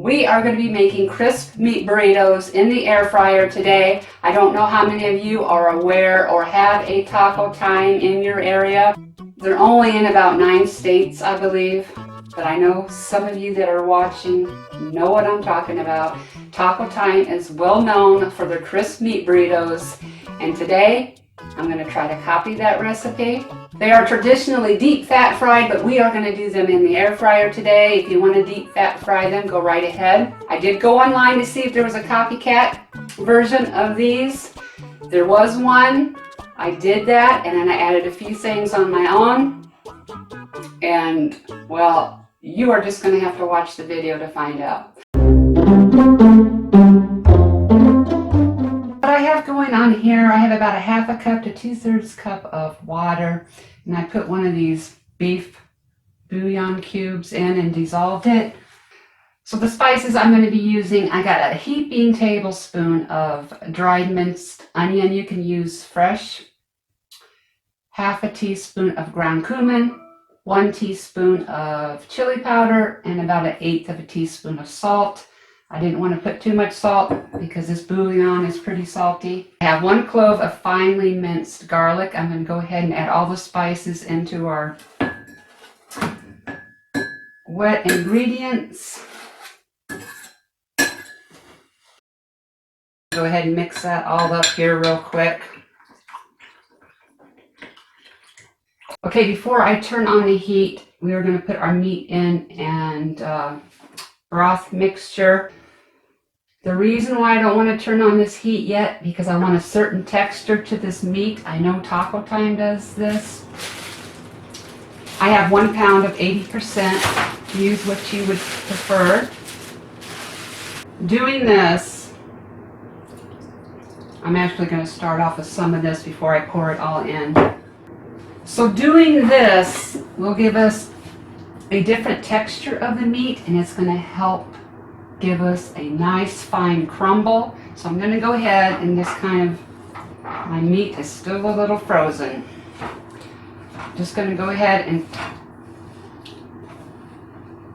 We are going to be making crisp meat burritos in the air fryer today. I don't know how many of you are aware or have a taco time in your area. They're only in about 9 states, I believe. But I know some of you that are watching know what I'm talking about. Taco Time is well known for their crisp meat burritos. And today, I'm going to try to copy that recipe. They are traditionally deep fat fried, but we are going to do them in the air fryer today. If you want to deep fat fry them, go right ahead. I did go online to see if there was a copycat version of these. There was one. I did that, and then I added a few things on my own. And, well, you are just going to have to watch the video to find out. What I have going on here, I have about a 1/2 cup to 2/3 cup of water, and I put one of these beef bouillon cubes in and dissolved it. So the spices I'm going to be using, I got a heaping tablespoon of dried minced onion. You can use fresh, 1/2 teaspoon of ground cumin, 1 teaspoon of chili powder, and about 1/8 teaspoon of salt. I didn't want to put too much salt because this bouillon is pretty salty. I have 1 clove of finely minced garlic. I'm going to go ahead and add all the spices into our wet ingredients. Go ahead and mix that all up here real quick. Okay, before I turn on the heat, we are going to put our meat in and broth mixture. The reason why I don't want to turn on this heat yet, because I want a certain texture to this meat. I know Taco Time does this. I have 1 pound of 80%. Use what you would prefer. Doing this, I'm actually going to start off with some of this before I pour it all in. So doing this will give us a different texture of the meat, and it's going to help give us a nice fine crumble. So I'm going to go ahead and just kind of, my meat is still a little frozen. Just going to go ahead and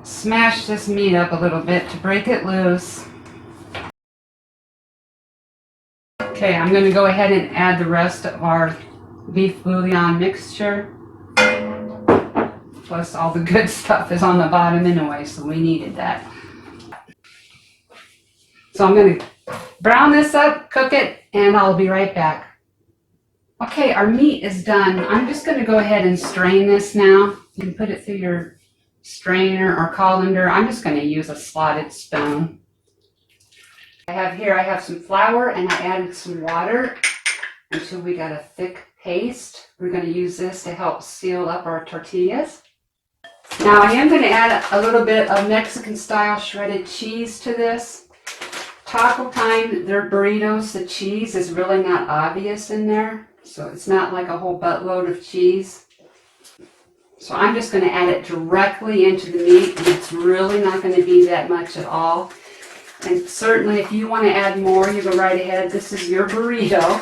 smash this meat up a little bit to break it loose. Okay, I'm going to go ahead and add the rest of our beef bouillon mixture. Plus all the good stuff is on the bottom anyway, so we needed that. So I'm going to brown this up, cook it, and I'll be right back. Okay, our meat is done. I'm just going to go ahead and strain this now. You can put it through your strainer or colander. I'm just going to use a slotted spoon. I have some flour, and I added some water until we got a thick paste. We're going to use this to help seal up our tortillas. Now I am going to add a little bit of Mexican style shredded cheese to this. Taco Time, their burritos, the cheese is really not obvious in there. So it's not like a whole buttload of cheese. So I'm just going to add it directly into the meat, and it's really not going to be that much at all. And certainly if you want to add more, you go right ahead. This is your burrito.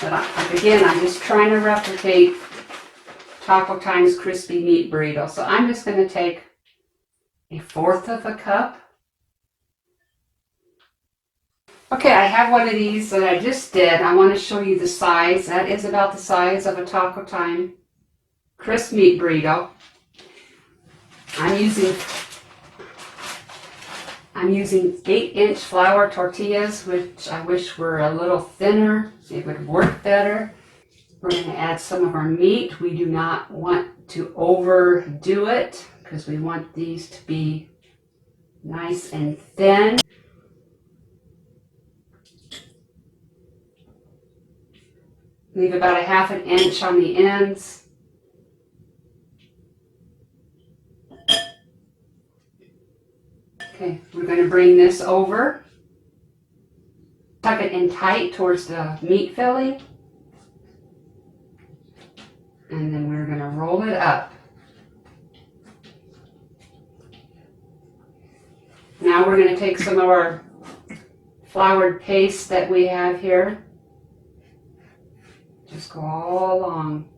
But again, I'm just trying to replicate Taco Time's crispy meat burrito. So I'm just going to take 1/4 cup. Okay, I have one of these that I just did. I want to show you the size. That is about the size of a Taco Time crisp meat burrito. I'm using 8-inch flour tortillas, which I wish were a little thinner. It would work better. We're going to add some of our meat. We do not want to overdo it because we want these to be nice and thin. Leave about a 1/2 inch on the ends. Okay, we're going to bring this over. Tuck it in tight towards the meat filling. And then we're going to roll it up. Now we're going to take some of our floured paste that we have here. Just go all along.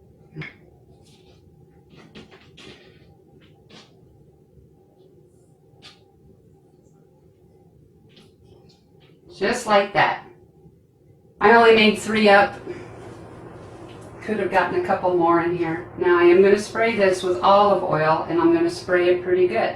Just like that. I only made 3 up. Could have gotten a couple more in here. Now I am going to spray this with olive oil, and I'm going to spray it pretty good.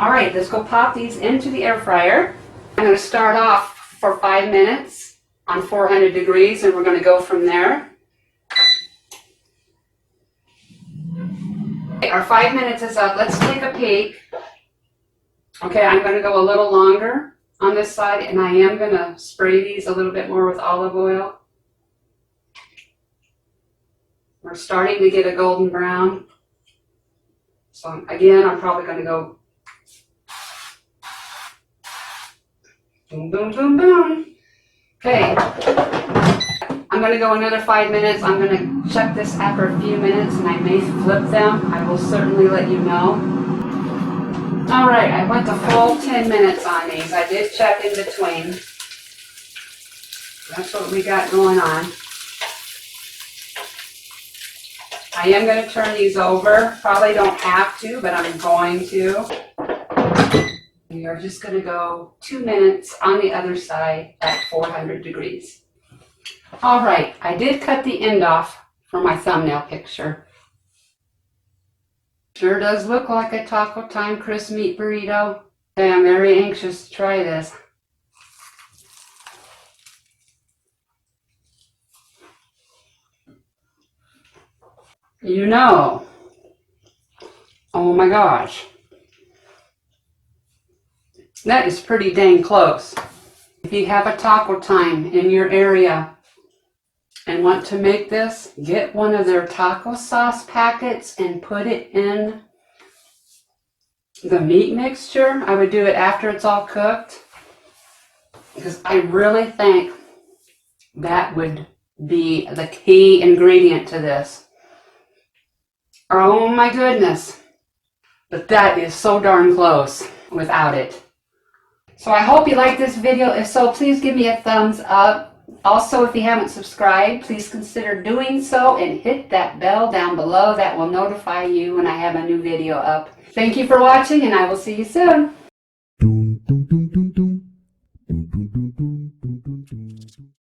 Alright, let's go pop these into the air fryer. I'm going to start off for 5 minutes on 400 degrees, and we're going to go from there. Okay, our 5 minutes is up. Let's take a peek. Okay, I'm going to go a little longer on this side, and I am going to spray these a little bit more with olive oil. We're starting to get a golden brown. So again, I'm probably going to go boom, boom, boom, boom. Okay, I'm going to go another 5 minutes. I'm going to check this after a few minutes, and I may flip them. I will certainly let you know. All right, I went the full 10 minutes on these. I did check in between. That's what we got going on. I am going to turn these over. Probably don't have to, but I'm going to. We are just going to go 2 minutes on the other side at 400 degrees. All right, I did cut the end off for my thumbnail picture. Sure does look like a Taco Time crisp meat burrito. Okay, I'm very anxious to try this. You know, oh my gosh, that is pretty dang close. If you have a Taco Time in your area and want to make this, get one of their taco sauce packets and put it in the meat mixture. I would do it after it's all cooked, because I really think that would be the key ingredient to this. Oh my goodness. But that is so darn close without it. So I hope you liked this video. If so, please give me a thumbs up. Also, if you haven't subscribed, please consider doing so and hit that bell down below. That will notify you when I have a new video up. Thank you for watching, and I will see you soon.